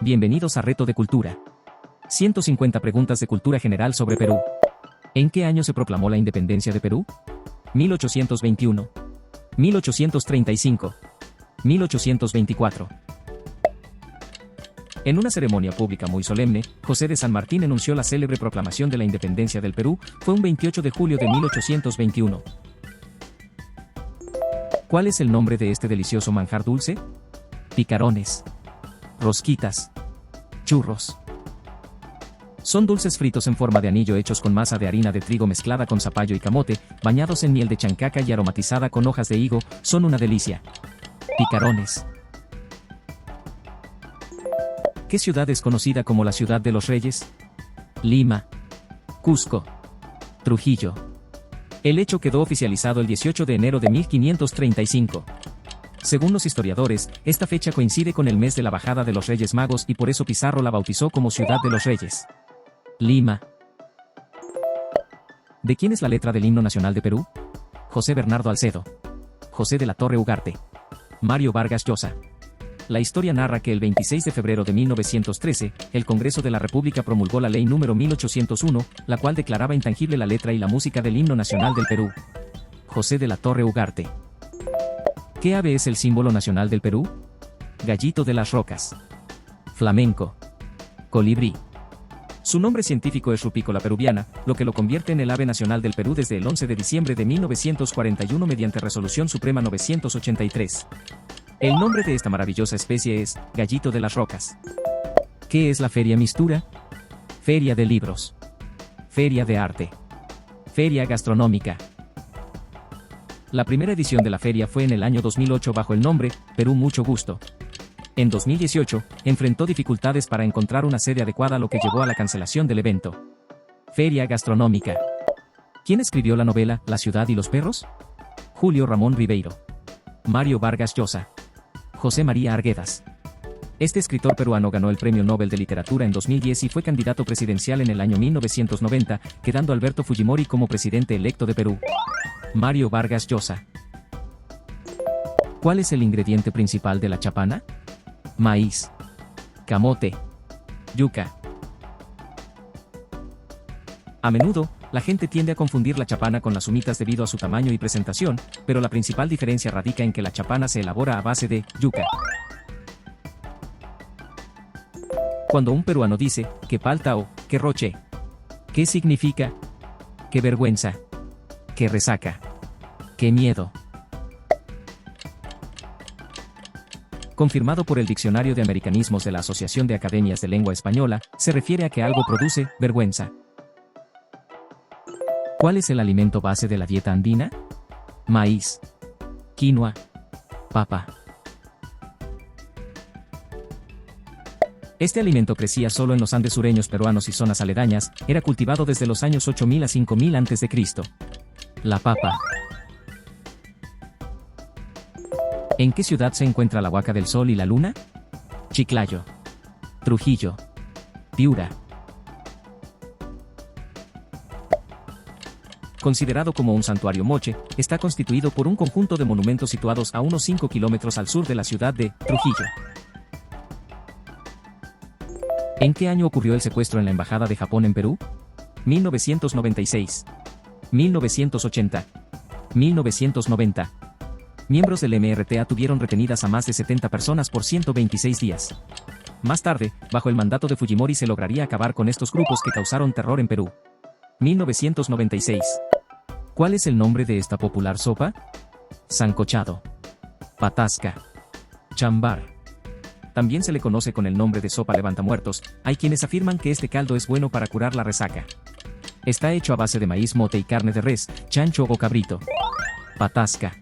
Bienvenidos a Reto de Cultura. 150 preguntas de cultura general sobre Perú. ¿En qué año se proclamó la independencia de Perú? 1821, 1835, 1824. En una ceremonia pública muy solemne, José de San Martín enunció la célebre proclamación de la independencia del Perú. Fue un 28 de julio de 1821. ¿Cuál es el nombre de este delicioso manjar dulce? Picarones, rosquitas, churros. Son dulces fritos en forma de anillo hechos con masa de harina de trigo mezclada con zapallo y camote, bañados en miel de chancaca y aromatizada con hojas de higo. Son una delicia. Picarones. ¿Qué ciudad es conocida como la Ciudad de los Reyes? Lima, Cusco, Trujillo. El hecho quedó oficializado el 18 de enero de 1535. Según los historiadores, esta fecha coincide con el mes de la bajada de los Reyes Magos y por eso Pizarro la bautizó como Ciudad de los Reyes. Lima. ¿De quién es la letra del himno nacional de Perú? José Bernardo Alcedo, José de la Torre Ugarte, Mario Vargas Llosa. La historia narra que el 26 de febrero de 1913, el Congreso de la República promulgó la Ley número 1801, la cual declaraba intangible la letra y la música del himno nacional del Perú. José de la Torre Ugarte. ¿Qué ave es el símbolo nacional del Perú? Gallito de las rocas. Flamenco. Colibrí. Su nombre científico es Rupicola peruviana, lo que lo convierte en el ave nacional del Perú desde el 11 de diciembre de 1941 mediante Resolución Suprema 983. El nombre de esta maravillosa especie es gallito de las rocas. ¿Qué es la Feria Mistura? Feria de libros. Feria de arte. Feria gastronómica. La primera edición de la feria fue en el año 2008 bajo el nombre Perú Mucho Gusto. En 2018, enfrentó dificultades para encontrar una sede adecuada, lo que llevó a la cancelación del evento. Feria gastronómica. ¿Quién escribió la novela La ciudad y los perros? Julio Ramón Ribeiro. Mario Vargas Llosa. José María Arguedas. Este escritor peruano ganó el Premio Nobel de Literatura en 2010 y fue candidato presidencial en el año 1990, quedando Alberto Fujimori como presidente electo de Perú. Mario Vargas Llosa. ¿Cuál es el ingrediente principal de la chapana? Maíz, camote, yuca. A menudo, la gente tiende a confundir la chapana con las humitas debido a su tamaño y presentación, pero la principal diferencia radica en que la chapana se elabora a base de yuca. Cuando un peruano dice, que palta o, que roche, ¿qué significa? Qué vergüenza. Qué resaca. Qué miedo. Confirmado por el Diccionario de Americanismos de la Asociación de Academias de Lengua Española, se refiere a que algo produce vergüenza. ¿Cuál es el alimento base de la dieta andina? Maíz, quinoa, papa. Este alimento crecía solo en los Andes sureños peruanos y zonas aledañas, era cultivado desde los años 8000 a 5000 a.C. La papa. ¿En qué ciudad se encuentra la Huaca del Sol y la Luna? Chiclayo, Trujillo, Piura. Considerado como un santuario moche, está constituido por un conjunto de monumentos situados a unos 5 kilómetros al sur de la ciudad de Trujillo. ¿En qué año ocurrió el secuestro en la Embajada de Japón en Perú? 1996, 1980, 1990. Miembros del MRTA tuvieron retenidas a más de 70 personas por 126 días. Más tarde, bajo el mandato de Fujimori se lograría acabar con estos grupos que causaron terror en Perú. 1996. ¿Cuál es el nombre de esta popular sopa? Sancochado, patasca, chambar. También se le conoce con el nombre de sopa levantamuertos. Hay quienes afirman que este caldo es bueno para curar la resaca. Está hecho a base de maíz mote y carne de res, chancho o cabrito. Patasca.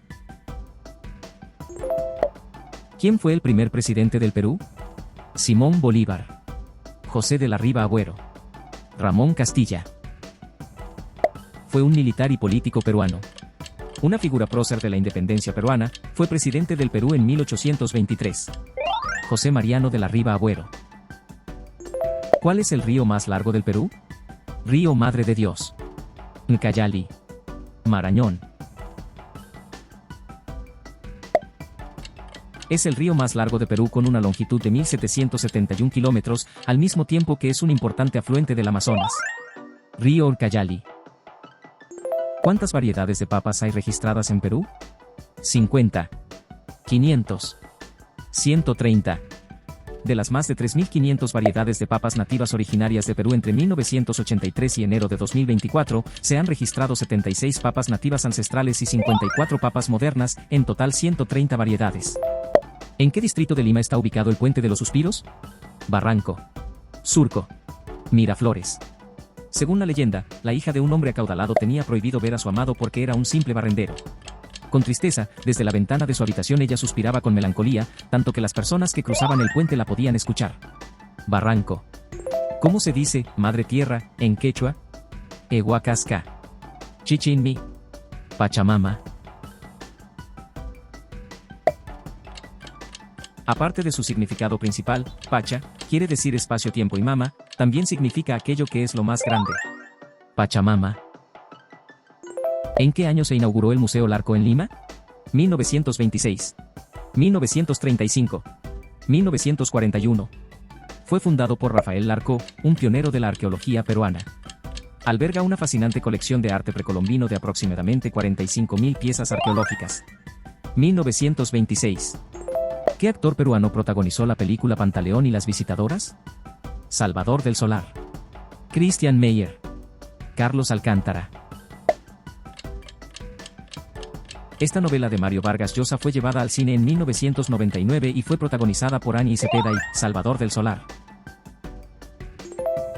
¿Quién fue el primer presidente del Perú? Simón Bolívar, José de la Riva Agüero, Ramón Castilla. Fue un militar y político peruano. Una figura prócer de la independencia peruana, fue presidente del Perú en 1823. José Mariano de la Riva Agüero. ¿Cuál es el río más largo del Perú? Río Madre de Dios. Ucayali. Marañón. Es el río más largo de Perú con una longitud de 1.771 kilómetros, al mismo tiempo que es un importante afluente del Amazonas. Río Ucayali. ¿Cuántas variedades de papas hay registradas en Perú? 50. 500. 130. De las más de 3.500 variedades de papas nativas originarias de Perú entre 1983 y enero de 2024, se han registrado 76 papas nativas ancestrales y 54 papas modernas, en total 130 variedades. ¿En qué distrito de Lima está ubicado el Puente de los Suspiros? Barranco. Surco. Miraflores. Según la leyenda, la hija de un hombre acaudalado tenía prohibido ver a su amado porque era un simple barrendero. Con tristeza, desde la ventana de su habitación ella suspiraba con melancolía, tanto que las personas que cruzaban el puente la podían escuchar. Barranco. ¿Cómo se dice madre tierra en quechua? Ehuacasca. Chichinmi. Pachamama. Aparte de su significado principal, Pacha, quiere decir espacio-tiempo y mama, también significa aquello que es lo más grande. Pachamama. ¿En qué año se inauguró el Museo Larco en Lima? 1926. 1935. 1941. Fue fundado por Rafael Larco, un pionero de la arqueología peruana. Alberga una fascinante colección de arte precolombino de aproximadamente 45.000 piezas arqueológicas. 1926. ¿Qué actor peruano protagonizó la película Pantaleón y las visitadoras? Salvador del Solar. Christian Meyer. Carlos Alcántara. Esta novela de Mario Vargas Llosa fue llevada al cine en 1999 y fue protagonizada por Ani Cepeda y Salvador del Solar.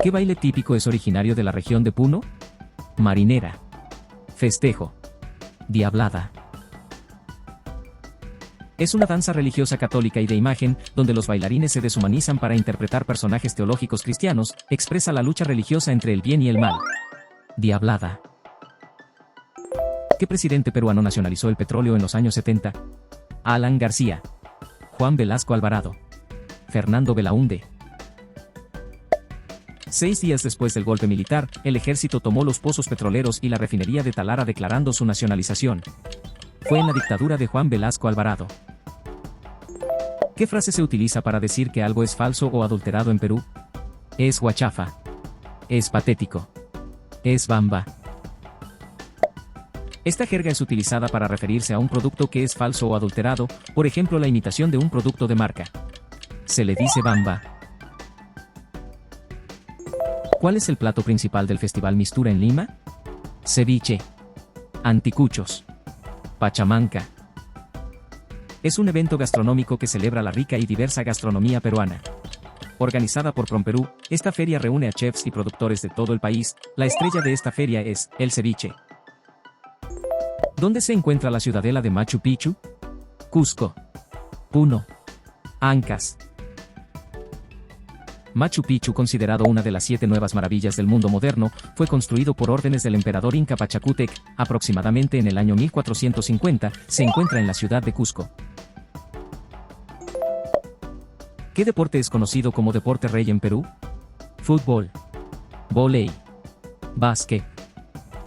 ¿Qué baile típico es originario de la región de Puno? Marinera. Festejo. Diablada. Es una danza religiosa católica y de imagen, donde los bailarines se deshumanizan para interpretar personajes teológicos cristianos, expresa la lucha religiosa entre el bien y el mal. Diablada. ¿Qué presidente peruano nacionalizó el petróleo en los años 70? Alan García. Juan Velasco Alvarado. Fernando Belaúnde. 6 días después del golpe militar, el ejército tomó los pozos petroleros y la refinería de Talara declarando su nacionalización. Fue en la dictadura de Juan Velasco Alvarado. ¿Qué frase se utiliza para decir que algo es falso o adulterado en Perú? Es guachafa. Es patético. Es bamba. Esta jerga es utilizada para referirse a un producto que es falso o adulterado, por ejemplo la imitación de un producto de marca. Se le dice bamba. ¿Cuál es el plato principal del Festival Mistura en Lima? Ceviche. Anticuchos. Pachamanca. Es un evento gastronómico que celebra la rica y diversa gastronomía peruana. Organizada por Promperú, esta feria reúne a chefs y productores de todo el país. La estrella de esta feria es el ceviche. ¿Dónde se encuentra la ciudadela de Machu Picchu? Cusco. Puno. Ancash. Machu Picchu, considerado una de las 7 nuevas maravillas del mundo moderno, fue construido por órdenes del emperador Inca Pachacútec, aproximadamente en el año 1450, se encuentra en la ciudad de Cusco. ¿Qué deporte es conocido como deporte rey en Perú? Fútbol. Vóley. Básquet.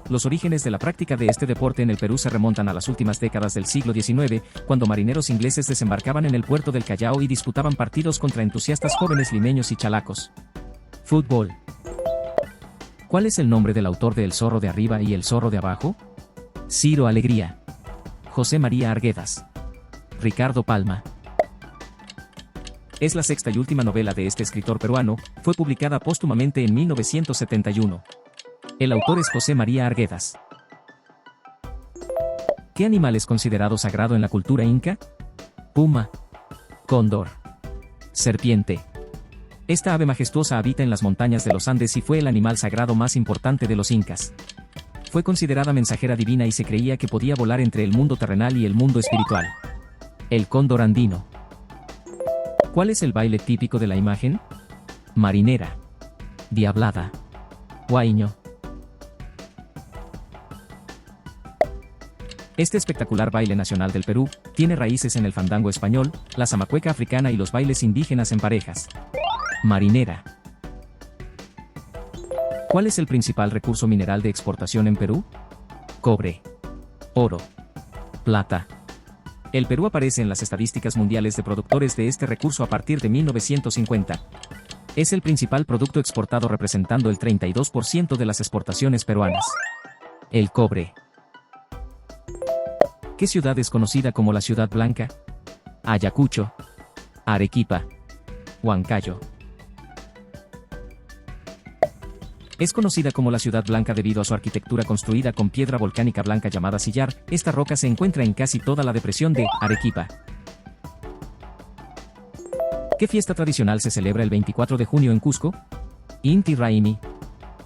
Los orígenes de la práctica de este deporte en el Perú se remontan a las últimas décadas del siglo XIX, cuando marineros ingleses desembarcaban en el puerto del Callao y disputaban partidos contra entusiastas jóvenes limeños y chalacos. Fútbol. ¿Cuál es el nombre del autor de El zorro de arriba y El zorro de abajo? Ciro Alegría. José María Arguedas. Ricardo Palma. Es la 6ª y última novela de este escritor peruano, fue publicada póstumamente en 1971. El autor es José María Arguedas. ¿Qué animal es considerado sagrado en la cultura inca? Puma. Cóndor. Serpiente. Esta ave majestuosa habita en las montañas de los Andes y fue el animal sagrado más importante de los incas. Fue considerada mensajera divina y se creía que podía volar entre el mundo terrenal y el mundo espiritual. El cóndor andino. ¿Cuál es el baile típico de la imagen? Marinera. Diablada. Huayño. Este espectacular baile nacional del Perú tiene raíces en el fandango español, la zamacueca africana y los bailes indígenas en parejas. Marinera. ¿Cuál es el principal recurso mineral de exportación en Perú? Cobre. Oro. Plata. El Perú aparece en las estadísticas mundiales de productores de este recurso a partir de 1950. Es el principal producto exportado representando el 32% de las exportaciones peruanas. El cobre. ¿Qué ciudad es conocida como la Ciudad Blanca? Ayacucho, Arequipa, Huancayo. Es conocida como la Ciudad Blanca debido a su arquitectura construida con piedra volcánica blanca llamada sillar. Esta roca se encuentra en casi toda la depresión de Arequipa. ¿Qué fiesta tradicional se celebra el 24 de junio en Cusco? Inti Raymi,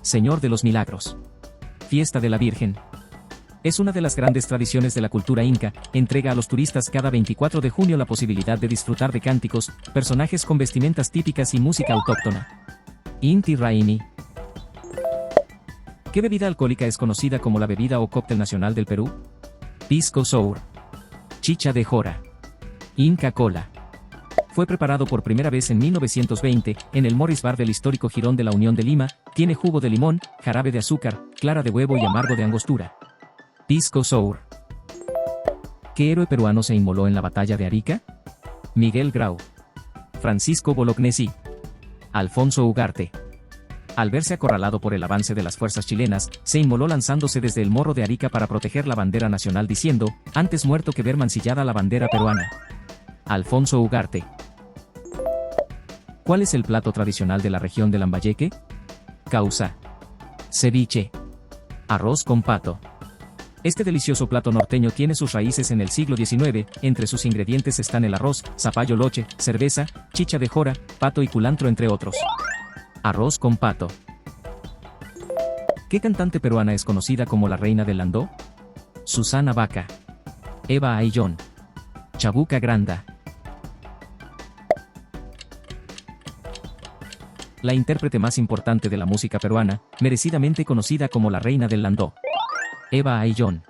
Señor de los Milagros. Fiesta de la Virgen. Es una de las grandes tradiciones de la cultura inca, entrega a los turistas cada 24 de junio la posibilidad de disfrutar de cánticos, personajes con vestimentas típicas y música autóctona. Inti Raymi. ¿Qué bebida alcohólica es conocida como la bebida o cóctel nacional del Perú? Pisco Sour. Chicha de Jora. Inca Cola. Fue preparado por primera vez en 1920, en el Morris Bar del histórico Jirón de la Unión de Lima, tiene jugo de limón, jarabe de azúcar, clara de huevo y amargo de angostura. Pisco Sour. ¿Qué héroe peruano se inmoló en la batalla de Arica? Miguel Grau. Francisco Bolognesi. Alfonso Ugarte. Al verse acorralado por el avance de las fuerzas chilenas, se inmoló lanzándose desde el Morro de Arica para proteger la bandera nacional diciendo, antes muerto que ver mancillada la bandera peruana. Alfonso Ugarte. ¿Cuál es el plato tradicional de la región de Lambayeque? Causa. Ceviche. Arroz con pato. Este delicioso plato norteño tiene sus raíces en el siglo XIX, entre sus ingredientes están el arroz, zapallo loche, cerveza, chicha de jora, pato y culantro entre otros. Arroz con pato. ¿Qué cantante peruana es conocida como la reina del landó? Susana Baca. Eva Ayllón. Chabuca Granda. La intérprete más importante de la música peruana, merecidamente conocida como la reina del landó. Eva Ayllón.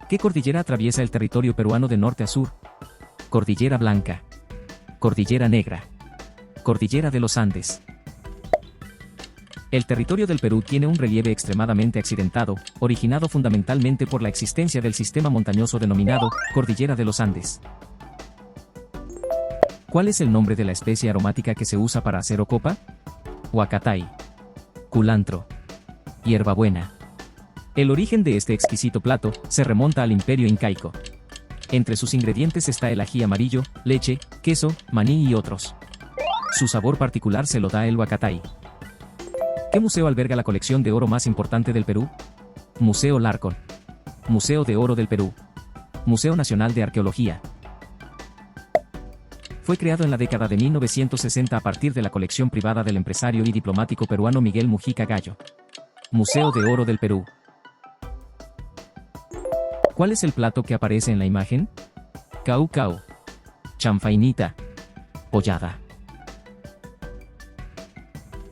¿Qué cordillera atraviesa el territorio peruano de norte a sur? Cordillera Blanca. Cordillera Negra. Cordillera de los Andes. El territorio del Perú tiene un relieve extremadamente accidentado, originado fundamentalmente por la existencia del sistema montañoso denominado Cordillera de los Andes. ¿Cuál es el nombre de la especie aromática que se usa para hacer ocopa? Huacatay. Culantro. Hierbabuena. El origen de este exquisito plato se remonta al Imperio Incaico. Entre sus ingredientes está el ají amarillo, leche, queso, maní y otros. Su sabor particular se lo da el huacatay. ¿Qué museo alberga la colección de oro más importante del Perú? Museo Larcón. Museo de Oro del Perú. Museo Nacional de Arqueología. Fue creado en la década de 1960 a partir de la colección privada del empresario y diplomático peruano Miguel Mujica Gallo. Museo de Oro del Perú. ¿Cuál es el plato que aparece en la imagen? Cau cau. Chanfainita. Pollada.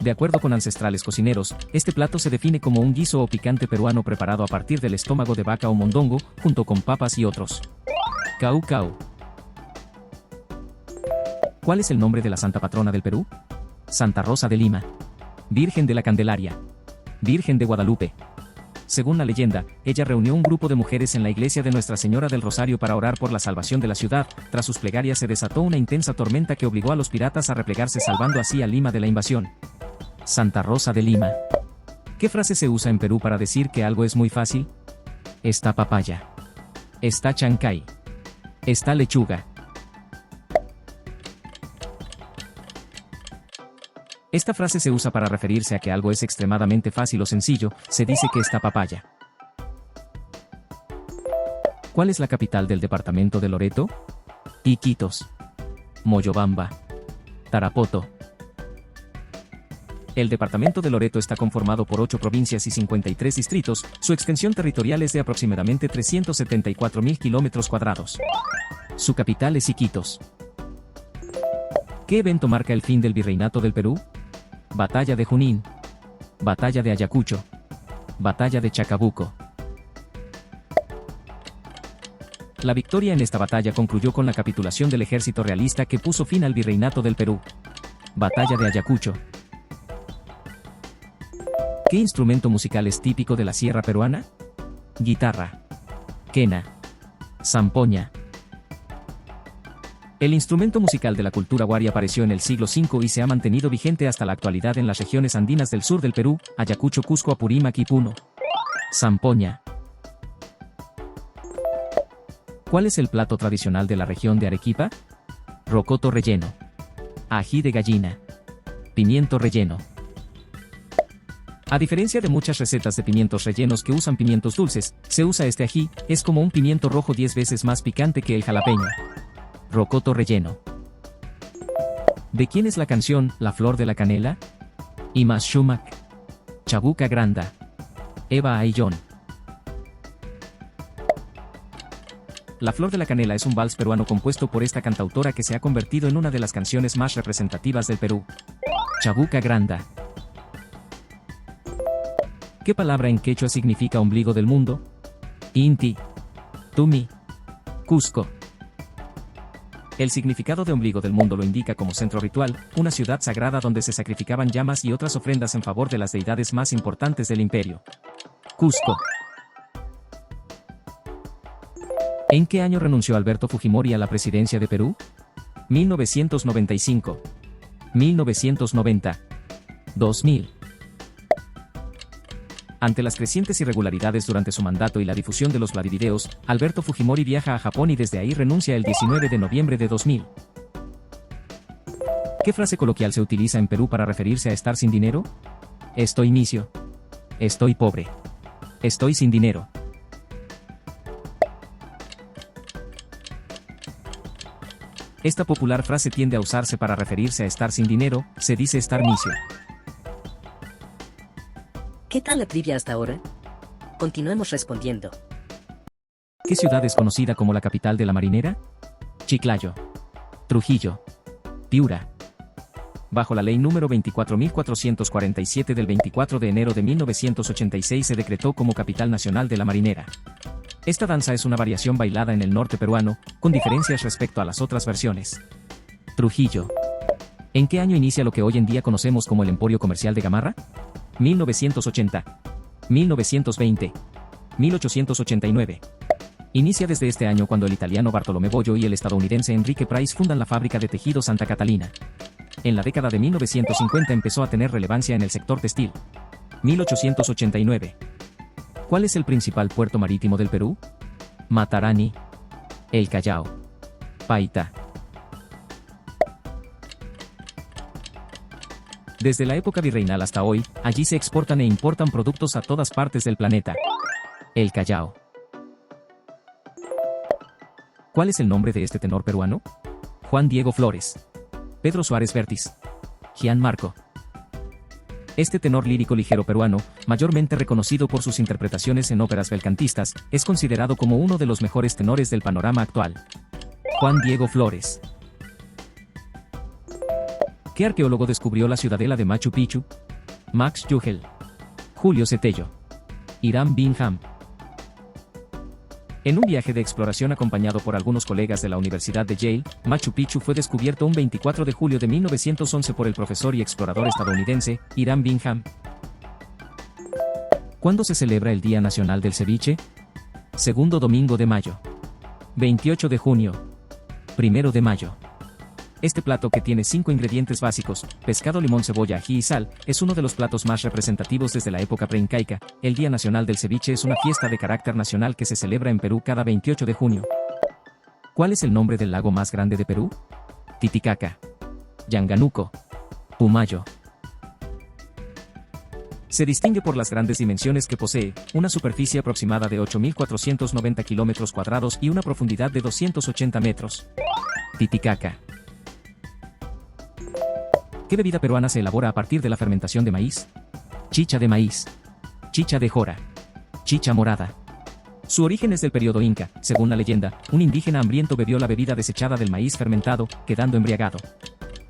De acuerdo con ancestrales cocineros, este plato se define como un guiso o picante peruano preparado a partir del estómago de vaca o mondongo, junto con papas y otros. Cau cau. ¿Cuál es el nombre de la santa patrona del Perú? Santa Rosa de Lima. Virgen de la Candelaria. Virgen de Guadalupe. Según la leyenda, ella reunió un grupo de mujeres en la iglesia de Nuestra Señora del Rosario para orar por la salvación de la ciudad. Tras sus plegarias se desató una intensa tormenta que obligó a los piratas a replegarse, salvando así a Lima de la invasión. Santa Rosa de Lima. ¿Qué frase se usa en Perú para decir que algo es muy fácil? Está papaya. Está chancay. Está lechuga. Esta frase se usa para referirse a que algo es extremadamente fácil o sencillo, se dice que está papaya. ¿Cuál es la capital del departamento de Loreto? Iquitos. Moyobamba. Tarapoto. El departamento de Loreto está conformado por 8 provincias y 53 distritos, su extensión territorial es de aproximadamente 374.000 kilómetros cuadrados. Su capital es Iquitos. ¿Qué evento marca el fin del virreinato del Perú? Batalla de Junín. Batalla de Ayacucho. Batalla de Chacabuco. La victoria en esta batalla concluyó con la capitulación del ejército realista que puso fin al virreinato del Perú. Batalla de Ayacucho. ¿Qué instrumento musical es típico de la sierra peruana? Guitarra. Quena. Zampoña. El instrumento musical de la cultura huari apareció en el siglo V y se ha mantenido vigente hasta la actualidad en las regiones andinas del sur del Perú, Ayacucho, Cusco, Apurímac y Puno. Zampoña. ¿Cuál es el plato tradicional de la región de Arequipa? Rocoto relleno. Ají de gallina. Pimiento relleno. A diferencia de muchas recetas de pimientos rellenos que usan pimientos dulces, se usa este ají, es como un pimiento rojo 10 veces más picante que el jalapeño. Rocoto relleno. ¿De quién es la canción La Flor de la Canela? Imas Shumak. Chabuca Granda. Eva Ayllón. La Flor de la Canela es un vals peruano compuesto por esta cantautora que se ha convertido en una de las canciones más representativas del Perú. Chabuca Granda. ¿Qué palabra en quechua significa ombligo del mundo? Inti. Tumi. Cusco. El significado de ombligo del mundo lo indica como centro ritual, una ciudad sagrada donde se sacrificaban llamas y otras ofrendas en favor de las deidades más importantes del imperio. Cusco. ¿En qué año renunció Alberto Fujimori a la presidencia de Perú? 1995. 1990. 2000. Ante las crecientes irregularidades durante su mandato y la difusión de los Vladivideos, Alberto Fujimori viaja a Japón y desde ahí renuncia el 19 de noviembre de 2000. ¿Qué frase coloquial se utiliza en Perú para referirse a estar sin dinero? Estoy misio. Estoy pobre. Estoy sin dinero. Esta popular frase tiende a usarse para referirse a estar sin dinero, se dice estar misio. ¿Qué tal la trivia hasta ahora? Continuemos respondiendo. ¿Qué ciudad es conocida como la capital de la marinera? Chiclayo. Trujillo. Piura. Bajo la ley número 24.447 del 24 de enero de 1986 se decretó como capital nacional de la marinera. Esta danza es una variación bailada en el norte peruano, con diferencias respecto a las otras versiones. Trujillo. ¿En qué año inicia lo que hoy en día conocemos como el Emporio Comercial de Gamarra? 1980. 1920. 1889. Inicia desde este año cuando el italiano Bartolomé Bollo y el estadounidense Enrique Price fundan la fábrica de tejido Santa Catalina. En la década de 1950 empezó a tener relevancia en el sector textil. 1889. ¿Cuál es el principal puerto marítimo del Perú? Matarani. El Callao. Paita. Desde la época virreinal hasta hoy, allí se exportan e importan productos a todas partes del planeta. El Callao. ¿Cuál es el nombre de este tenor peruano? Juan Diego Flores. Pedro Suárez Vértiz. Gian Marco. Este tenor lírico ligero peruano, mayormente reconocido por sus interpretaciones en óperas belcantistas, es considerado como uno de los mejores tenores del panorama actual. Juan Diego Flores. ¿Qué arqueólogo descubrió la ciudadela de Machu Picchu? Max Jugel. Julio Cetello. Hiram Bingham. En un viaje de exploración acompañado por algunos colegas de la Universidad de Yale, Machu Picchu fue descubierto un 24 de julio de 1911 por el profesor y explorador estadounidense, Hiram Bingham. ¿Cuándo se celebra el Día Nacional del Ceviche? Segundo domingo de mayo. 28 de junio. 1 de mayo. Este plato, que tiene 5 ingredientes básicos, pescado, limón, cebolla, ají y sal, es uno de los platos más representativos desde la época preincaica. El Día Nacional del Ceviche es una fiesta de carácter nacional que se celebra en Perú cada 28 de junio. ¿Cuál es el nombre del lago más grande de Perú? Titicaca. Yanganuco. Pumayo. Se distingue por las grandes dimensiones que posee, una superficie aproximada de 8.490 kilómetros cuadrados y una profundidad de 280 metros. Titicaca. ¿Qué bebida peruana se elabora a partir de la fermentación de maíz? Chicha de maíz. Chicha de jora. Chicha morada. Su origen es del periodo inca. Según la leyenda, un indígena hambriento bebió la bebida desechada del maíz fermentado, quedando embriagado.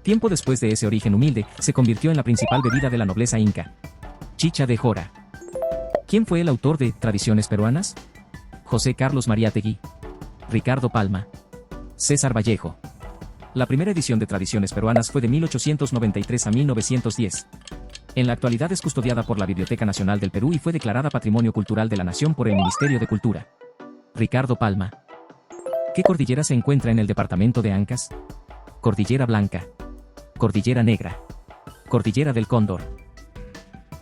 Tiempo después de ese origen humilde, se convirtió en la principal bebida de la nobleza inca. Chicha de jora. ¿Quién fue el autor de Tradiciones Peruanas? José Carlos Mariátegui. Ricardo Palma. César Vallejo. La primera edición de Tradiciones Peruanas fue de 1893 a 1910. En la actualidad es custodiada por la Biblioteca Nacional del Perú y fue declarada Patrimonio Cultural de la Nación por el Ministerio de Cultura. Ricardo Palma. ¿Qué cordillera se encuentra en el departamento de Ancash? Cordillera Blanca. Cordillera Negra. Cordillera del Cóndor.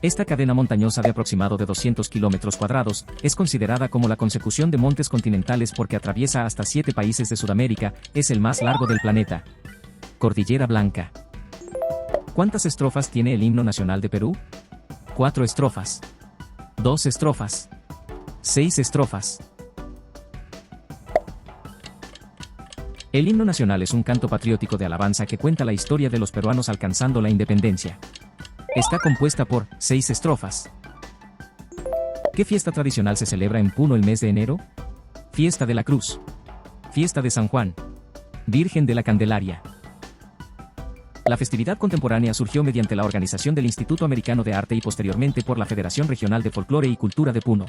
Esta cadena montañosa de aproximado de 200 kilómetros cuadrados es considerada como la consecución de montes continentales porque atraviesa hasta 7 países de Sudamérica, es el más largo del planeta. Cordillera Blanca. ¿Cuántas estrofas tiene el himno nacional de Perú? 4 estrofas. 2 estrofas. 6 estrofas. El himno nacional es un canto patriótico de alabanza que cuenta la historia de los peruanos alcanzando la independencia. Está compuesta por 6 estrofas. ¿Qué fiesta tradicional se celebra en Puno el mes de enero? Fiesta de la Cruz. Fiesta de San Juan. Virgen de la Candelaria. La festividad contemporánea surgió mediante la organización del Instituto Americano de Arte y posteriormente por la Federación Regional de Folclore y Cultura de Puno.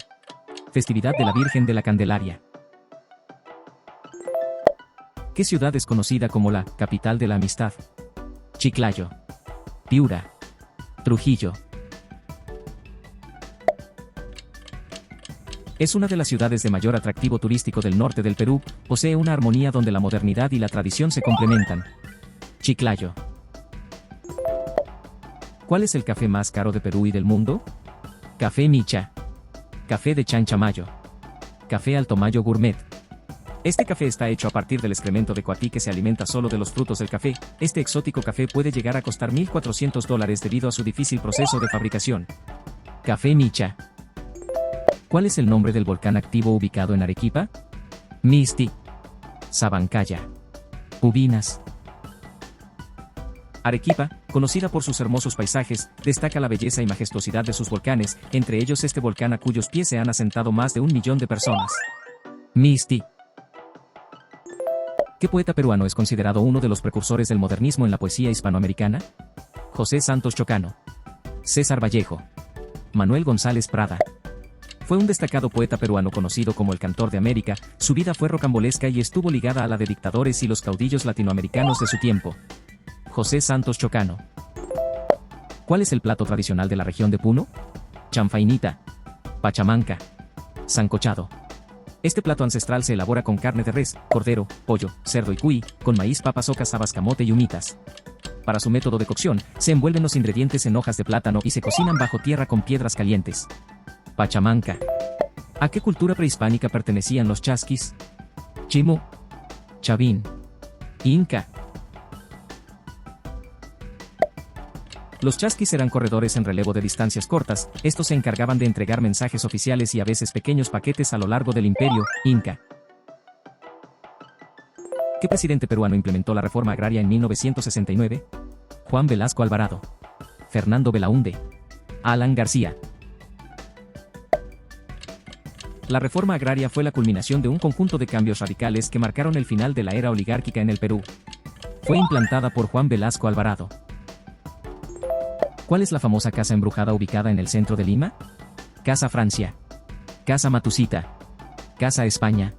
Festividad de la Virgen de la Candelaria. ¿Qué ciudad es conocida como la capital de la amistad? Chiclayo. Piura. Trujillo. Es una de las ciudades de mayor atractivo turístico del norte del Perú, posee una armonía donde la modernidad y la tradición se complementan. Chiclayo. ¿Cuál es el café más caro de Perú y del mundo? Café Micha. Café de Chanchamayo. Café Altomayo Gourmet. Este café está hecho a partir del excremento de coatí que se alimenta solo de los frutos del café. Este exótico café puede llegar a costar $1,400 debido a su difícil proceso de fabricación. Café Micha. ¿Cuál es el nombre del volcán activo ubicado en Arequipa? Misti. Sabancaya. Pubinas. Arequipa, conocida por sus hermosos paisajes, destaca la belleza y majestuosidad de sus volcanes, entre ellos este volcán a cuyos pies se han asentado más de 1 millón de personas. Misti. ¿Qué poeta peruano es considerado uno de los precursores del modernismo en la poesía hispanoamericana? José Santos Chocano. César Vallejo. Manuel González Prada. Fue un destacado poeta peruano conocido como el Cantor de América, su vida fue rocambolesca y estuvo ligada a la de dictadores y los caudillos latinoamericanos de su tiempo. José Santos Chocano. ¿Cuál es el plato tradicional de la región de Puno? Chanfainita. Pachamanca. Sancochado. Este plato ancestral se elabora con carne de res, cordero, pollo, cerdo y cuy, con maíz, papas, ocas, habas, camote y humitas. Para su método de cocción, se envuelven los ingredientes en hojas de plátano y se cocinan bajo tierra con piedras calientes. Pachamanca. ¿A qué cultura prehispánica pertenecían los chasquis? Chimú. Chavín. Inca. Los chasquis eran corredores en relevo de distancias cortas, estos se encargaban de entregar mensajes oficiales y a veces pequeños paquetes a lo largo del imperio Inca. ¿Qué presidente peruano implementó la reforma agraria en 1969? Juan Velasco Alvarado. Fernando Belaúnde. Alan García. La reforma agraria fue la culminación de un conjunto de cambios radicales que marcaron el final de la era oligárquica en el Perú. Fue implantada por Juan Velasco Alvarado. ¿Cuál es la famosa casa embrujada ubicada en el centro de Lima? Casa Francia. Casa Matusita. Casa España.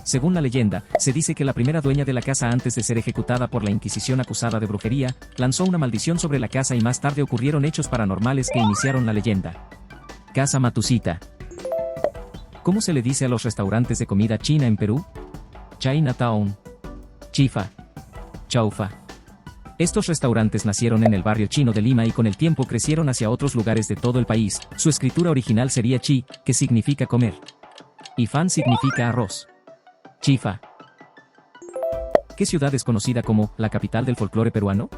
Según la leyenda, se dice que la primera dueña de la casa antes de ser ejecutada por la Inquisición acusada de brujería, lanzó una maldición sobre la casa y más tarde ocurrieron hechos paranormales que iniciaron la leyenda. Casa Matusita. ¿Cómo se le dice a los restaurantes de comida china en Perú? Chinatown. Chifa. Chaufa. Estos restaurantes nacieron en el barrio chino de Lima y con el tiempo crecieron hacia otros lugares de todo el país. Su escritura original sería chi, que significa comer. Y fan significa arroz. Chifa. ¿Qué ciudad es conocida como la capital del folclore peruano?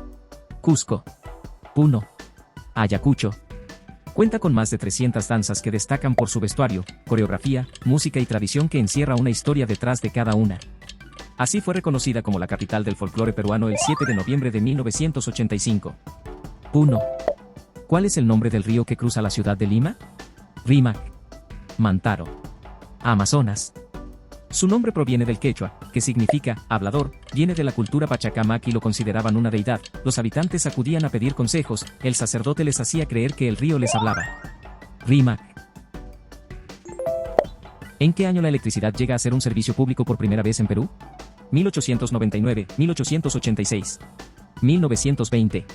Cusco. Puno. Ayacucho. Cuenta con más de 300 danzas que destacan por su vestuario, coreografía, música y tradición que encierra una historia detrás de cada una. Así fue reconocida como la capital del folclore peruano el 7 de noviembre de 1985. Puno. ¿Cuál es el nombre del río que cruza la ciudad de Lima? Rímac. Mantaro. Amazonas. Su nombre proviene del quechua, que significa hablador, viene de la cultura pachacamac y lo consideraban una deidad. Los habitantes acudían a pedir consejos, el sacerdote les hacía creer que el río les hablaba. Rímac. ¿En qué año la electricidad llega a ser un servicio público por primera vez en Perú? 1899, 1886. 1920.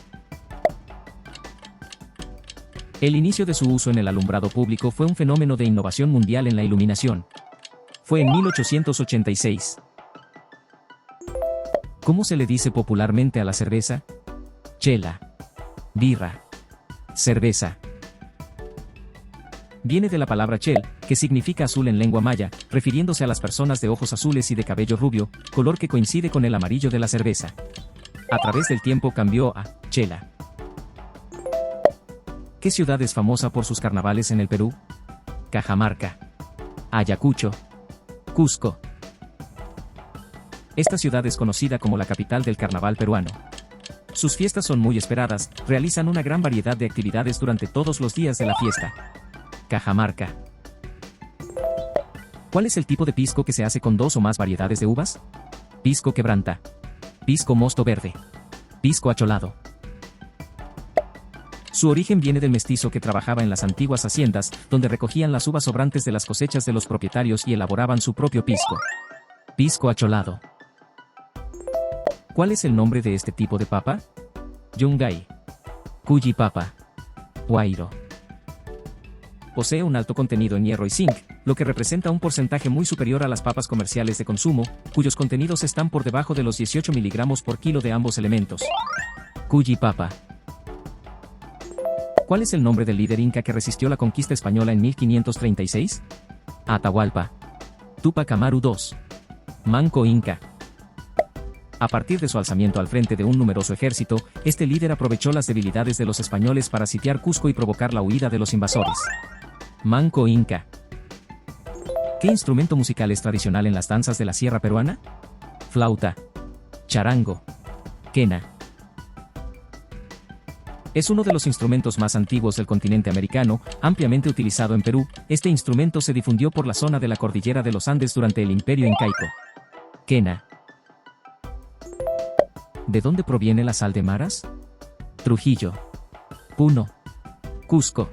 El inicio de su uso en el alumbrado público fue un fenómeno de innovación mundial en la iluminación. Fue en 1886. ¿Cómo se le dice popularmente a la cerveza? Chela. Birra. Cerveza. Viene de la palabra chel, que significa azul en lengua maya, refiriéndose a las personas de ojos azules y de cabello rubio, color que coincide con el amarillo de la cerveza. A través del tiempo cambió a chela. ¿Qué ciudad es famosa por sus carnavales en el Perú? Cajamarca. Ayacucho. Cusco. Esta ciudad es conocida como la capital del carnaval peruano. Sus fiestas son muy esperadas, realizan una gran variedad de actividades durante todos los días de la fiesta. Cajamarca. ¿Cuál es el tipo de pisco que se hace con 2 o más variedades de uvas? Pisco quebranta. Pisco mosto verde. Pisco acholado. Su origen viene del mestizo que trabajaba en las antiguas haciendas, donde recogían las uvas sobrantes de las cosechas de los propietarios y elaboraban su propio pisco. Pisco acholado. ¿Cuál es el nombre de este tipo de papa? Yungay. Cuyi papa. Guairo. Posee un alto contenido en hierro y zinc, lo que representa un porcentaje muy superior a las papas comerciales de consumo, cuyos contenidos están por debajo de los 18 miligramos por kilo de ambos elementos. Cuyi papa. ¿Cuál es el nombre del líder inca que resistió la conquista española en 1536? Atahualpa. Tupac Amaru II. Manco Inca. A partir de su alzamiento al frente de un numeroso ejército, este líder aprovechó las debilidades de los españoles para sitiar Cusco y provocar la huida de los invasores. Manco Inca. ¿Qué instrumento musical es tradicional en las danzas de la sierra peruana? Flauta. Charango. Quena. Es uno de los instrumentos más antiguos del continente americano, ampliamente utilizado en Perú. Este instrumento se difundió por la zona de la cordillera de los Andes durante el Imperio Incaico. Quena. ¿De dónde proviene la sal de maras? Trujillo. Puno. Cusco.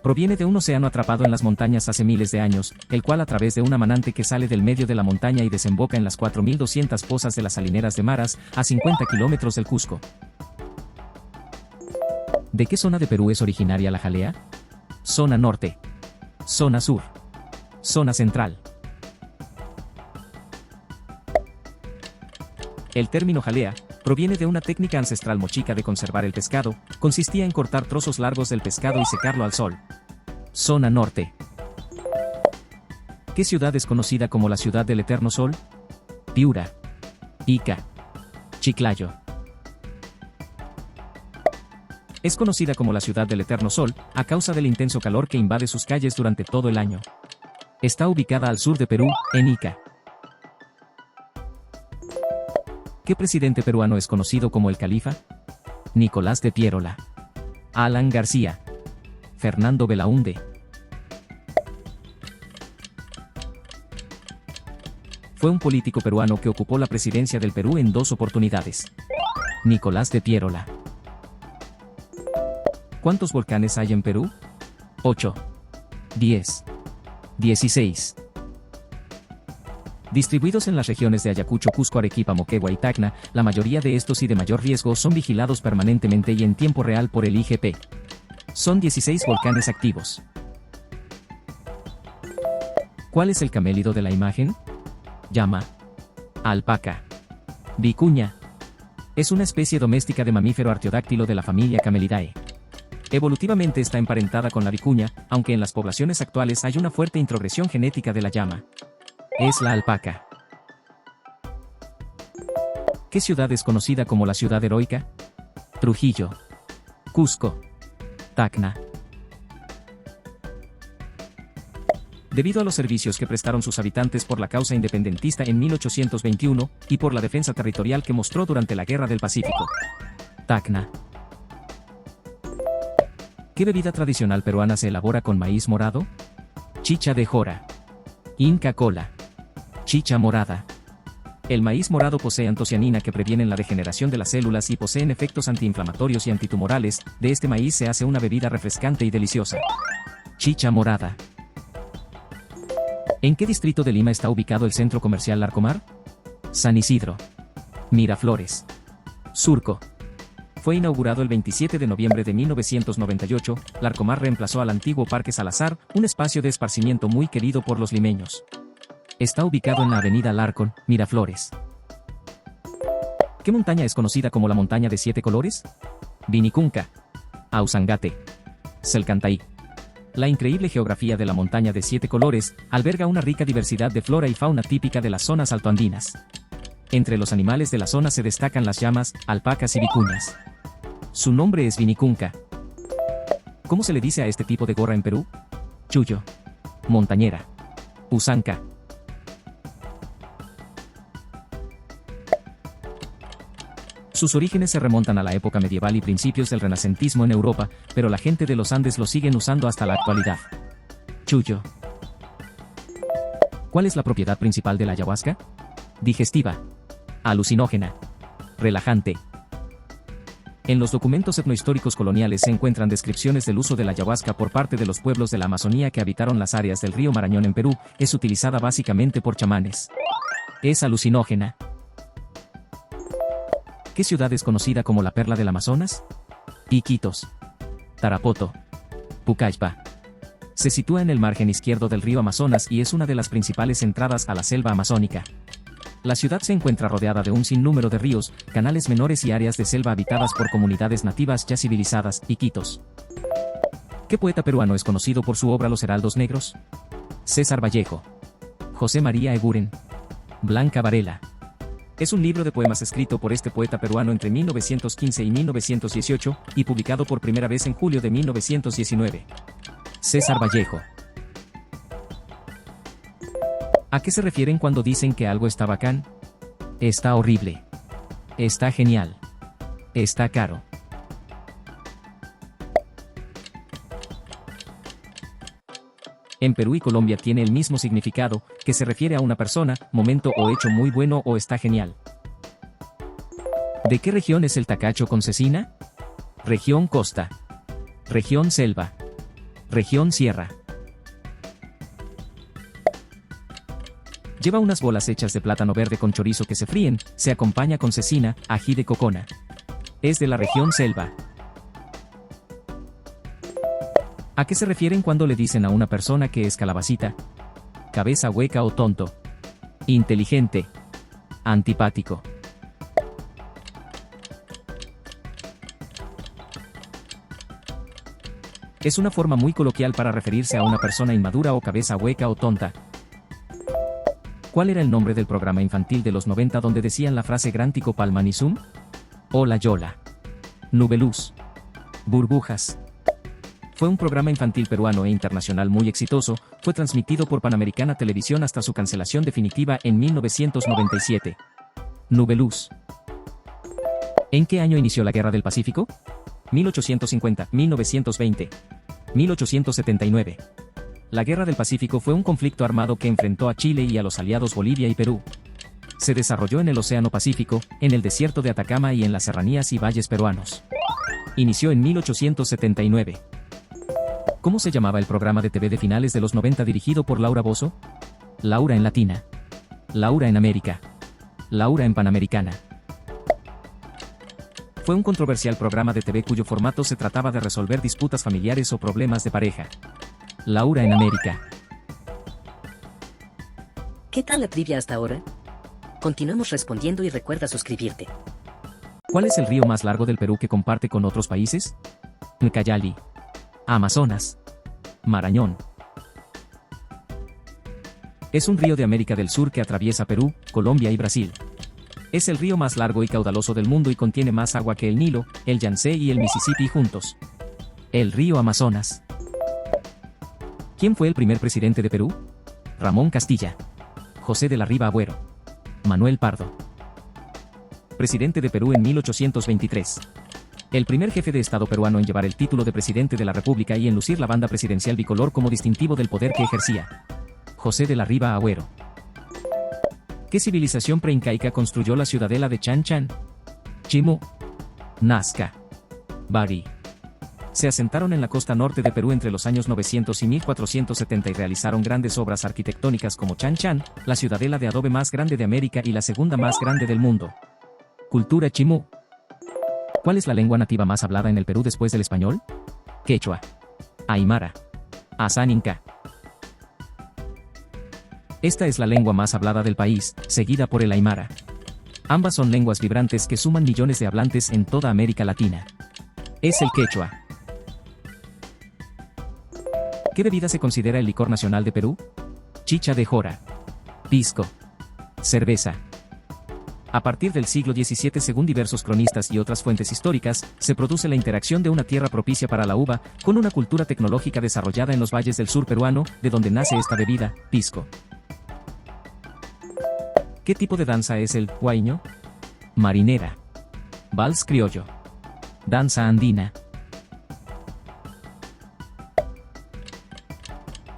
Proviene de un océano atrapado en las montañas hace miles de años, el cual a través de una manante que sale del medio de la montaña y desemboca en las 4.200 pozas de las salineras de Maras, a 50 kilómetros del Cusco. ¿De qué zona de Perú es originaria la jalea? Zona norte. Zona sur. Zona central. El término jalea proviene de una técnica ancestral mochica de conservar el pescado, consistía en cortar trozos largos del pescado y secarlo al sol. Zona norte. ¿Qué ciudad es conocida como la ciudad del eterno sol? Piura. Ica. Chiclayo. Es conocida como la ciudad del eterno sol, a causa del intenso calor que invade sus calles durante todo el año. Está ubicada al sur de Perú, en Ica. ¿Qué presidente peruano es conocido como el Califa? Nicolás de Piérola. Alan García. Fernando Belaúnde. Fue un político peruano que ocupó la presidencia del Perú en 2 oportunidades. Nicolás de Piérola. ¿Cuántos volcanes hay en Perú? 8. 10. 16. Distribuidos en las regiones de Ayacucho, Cusco, Arequipa, Moquegua y Tacna, la mayoría de estos y de mayor riesgo son vigilados permanentemente y en tiempo real por el IGP. Son 16 volcanes activos. ¿Cuál es el camélido de la imagen? Llama. Alpaca. Vicuña. Es una especie doméstica de mamífero artiodáctilo de la familia Camelidae. Evolutivamente está emparentada con la vicuña, aunque en las poblaciones actuales hay una fuerte introgresión genética de la llama. Es la alpaca. ¿Qué ciudad es conocida como la ciudad heroica? Trujillo. Cusco. Tacna. Debido a los servicios que prestaron sus habitantes por la causa independentista en 1821, y por la defensa territorial que mostró durante la Guerra del Pacífico. Tacna. ¿Qué bebida tradicional peruana se elabora con maíz morado? Chicha de jora. Inca Kola. Chicha morada. El maíz morado posee antocianina que previenen la degeneración de las células y poseen efectos antiinflamatorios y antitumorales. De este maíz se hace una bebida refrescante y deliciosa. Chicha morada. ¿En qué distrito de Lima está ubicado el centro comercial Larcomar? San Isidro. Miraflores. Surco. Fue inaugurado el 27 de noviembre de 1998, Larcomar reemplazó al antiguo Parque Salazar, un espacio de esparcimiento muy querido por los limeños. Está ubicado en la avenida Larcón, Miraflores. ¿Qué montaña es conocida como la montaña de 7 colores? Vinicunca, Ausangate, Selkantay. La increíble geografía de la montaña de 7 colores alberga una rica diversidad de flora y fauna típica de las zonas altoandinas. Entre los animales de la zona se destacan las llamas, alpacas y vicuñas. Su nombre es vinicunca. ¿Cómo se le dice a este tipo de gorra en Perú? Chullo, montañera, usanca. Sus orígenes se remontan a la época medieval y principios del renacentismo en Europa, pero la gente de los Andes lo siguen usando hasta la actualidad. Chullo. ¿Cuál es la propiedad principal de la ayahuasca? Digestiva, alucinógena, relajante. En los documentos etnohistóricos coloniales se encuentran descripciones del uso de la ayahuasca por parte de los pueblos de la Amazonía que habitaron las áreas del río Marañón en Perú. Es utilizada básicamente por chamanes. Es alucinógena. ¿Qué ciudad es conocida como la perla del Amazonas? Iquitos, Tarapoto, Pucallpa. Se sitúa en el margen izquierdo del río Amazonas y es una de las principales entradas a la selva amazónica. La ciudad se encuentra rodeada de un sinnúmero de ríos, canales menores y áreas de selva habitadas por comunidades nativas ya civilizadas. Iquitos. ¿Qué poeta peruano es conocido por su obra Los Heraldos Negros? César Vallejo, José María Eguren, Blanca Varela. Es un libro de poemas escrito por este poeta peruano entre 1915 y 1918, y publicado por primera vez en julio de 1919. César Vallejo. ¿A qué se refieren cuando dicen que algo está bacán? Está horrible. Está genial. Está caro. En Perú y Colombia tiene el mismo significado, que se refiere a una persona, momento o hecho muy bueno o está genial. ¿De qué región es el tacacho con cecina? Región costa. Región selva. Región sierra. Lleva unas bolas hechas de plátano verde con chorizo que se fríen, se acompaña con cecina, ají de cocona. Es de la región selva. ¿A qué se refieren cuando le dicen a una persona que es calabacita? Cabeza hueca o tonto. Inteligente. Antipático. Es una forma muy coloquial para referirse a una persona inmadura o cabeza hueca o tonta. ¿Cuál era el nombre del programa infantil de los 90 donde decían la frase Grántico Palmanisum? Hola Yola. Nubeluz. Burbujas. Fue un programa infantil peruano e internacional muy exitoso, fue transmitido por Panamericana Televisión hasta su cancelación definitiva en 1997. Nubeluz. ¿En qué año inició la Guerra del Pacífico? 1850, 1920, 1879. La Guerra del Pacífico fue un conflicto armado que enfrentó a Chile y a los aliados Bolivia y Perú. Se desarrolló en el Océano Pacífico, en el desierto de Atacama y en las serranías y valles peruanos. Inició en 1879. ¿Cómo se llamaba el programa de TV de finales de los 90 dirigido por Laura Bozzo? Laura en Latina. Laura en América. Laura en Panamericana. Fue un controversial programa de TV cuyo formato se trataba de resolver disputas familiares o problemas de pareja. Laura en América. ¿Qué tal la trivia hasta ahora? Continuamos respondiendo y recuerda suscribirte. ¿Cuál es el río más largo del Perú que comparte con otros países? Ucayali. Amazonas. Marañón. Es un río de América del Sur que atraviesa Perú, Colombia y Brasil. Es el río más largo y caudaloso del mundo y contiene más agua que el Nilo, el Yangtze y el Mississippi juntos. El río Amazonas. ¿Quién fue el primer presidente de Perú? Ramón Castilla. José de la Riva Agüero. Manuel Pardo. Presidente de Perú en 1823. El primer jefe de Estado peruano en llevar el título de presidente de la República y en lucir la banda presidencial bicolor como distintivo del poder que ejercía. José de la Riva Agüero. ¿Qué civilización preincaica construyó la ciudadela de Chan Chan? Chimú. Nazca. Bari. Se asentaron en la costa norte de Perú entre los años 900 y 1470 y realizaron grandes obras arquitectónicas como Chan Chan, la ciudadela de adobe más grande de América y la segunda más grande del mundo. Cultura Chimú. ¿Cuál es la lengua nativa más hablada en el Perú después del español? Quechua. Aymara. Asáninca. Esta es la lengua más hablada del país, seguida por el aymara. Ambas son lenguas vibrantes que suman millones de hablantes en toda América Latina. Es el quechua. ¿Qué bebida se considera el licor nacional de Perú? Chicha de jora. Pisco. Cerveza. A partir del siglo XVII, según diversos cronistas y otras fuentes históricas, se produce la interacción de una tierra propicia para la uva, con una cultura tecnológica desarrollada en los valles del sur peruano, de donde nace esta bebida, pisco. ¿Qué tipo de danza es el huayño? Marinera. Vals criollo. Danza andina.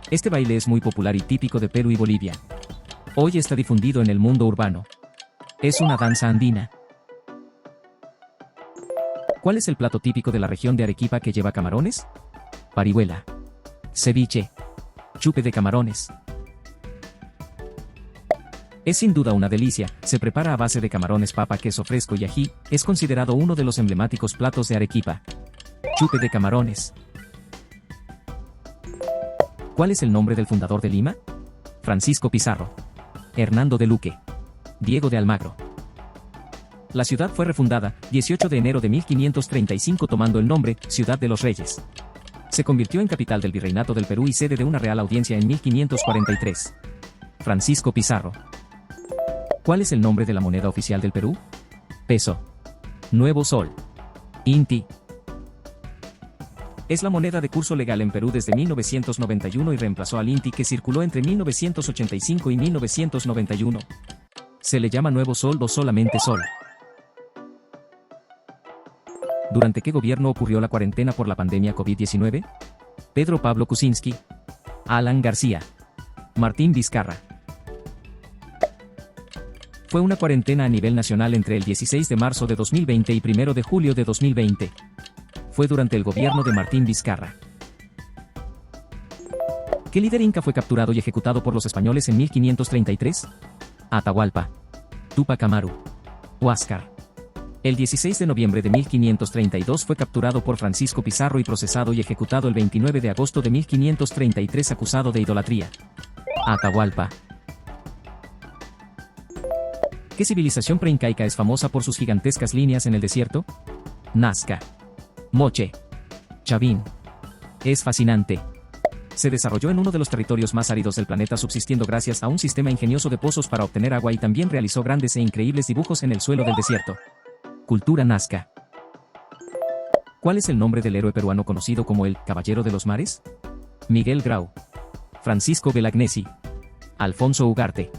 Este baile es muy popular y típico de Perú y Bolivia. Hoy está difundido en el mundo urbano. Es una danza andina. ¿Cuál es el plato típico de la región de Arequipa que lleva camarones? Parihuela. Ceviche. Chupe de camarones. Es sin duda una delicia, se prepara a base de camarones, papa, queso fresco y ají, es considerado uno de los emblemáticos platos de Arequipa. Chupe de camarones. ¿Cuál es el nombre del fundador de Lima? Francisco Pizarro. Hernando de Luque. Diego de Almagro. La ciudad fue refundada, 18 de enero de 1535, tomando el nombre, Ciudad de los Reyes. Se convirtió en capital del Virreinato del Perú y sede de una real audiencia en 1543. Francisco Pizarro. ¿Cuál es el nombre de la moneda oficial del Perú? Peso. Nuevo Sol. Inti. Es la moneda de curso legal en Perú desde 1991 y reemplazó al Inti, que circuló entre 1985 y 1991. Se le llama Nuevo Sol o solamente Sol. ¿Durante qué gobierno ocurrió la cuarentena por la pandemia COVID-19? Pedro Pablo Kuczynski. Alan García. Martín Vizcarra. Fue una cuarentena a nivel nacional entre el 16 de marzo de 2020 y 1 de julio de 2020. Fue durante el gobierno de Martín Vizcarra. ¿Qué líder inca fue capturado y ejecutado por los españoles en 1533? Atahualpa. Túpac Amaru. Huáscar. El 16 de noviembre de 1532 fue capturado por Francisco Pizarro y procesado y ejecutado el 29 de agosto de 1533 acusado de idolatría. Atahualpa. ¿Qué civilización preincaica es famosa por sus gigantescas líneas en el desierto? Nazca. Moche. Chavín. Es fascinante. Se desarrolló en uno de los territorios más áridos del planeta, subsistiendo gracias a un sistema ingenioso de pozos para obtener agua, y también realizó grandes e increíbles dibujos en el suelo del desierto. Cultura Nazca. ¿Cuál es el nombre del héroe peruano conocido como el Caballero de los Mares? Miguel Grau. Francisco Belagnesi. Alfonso Ugarte.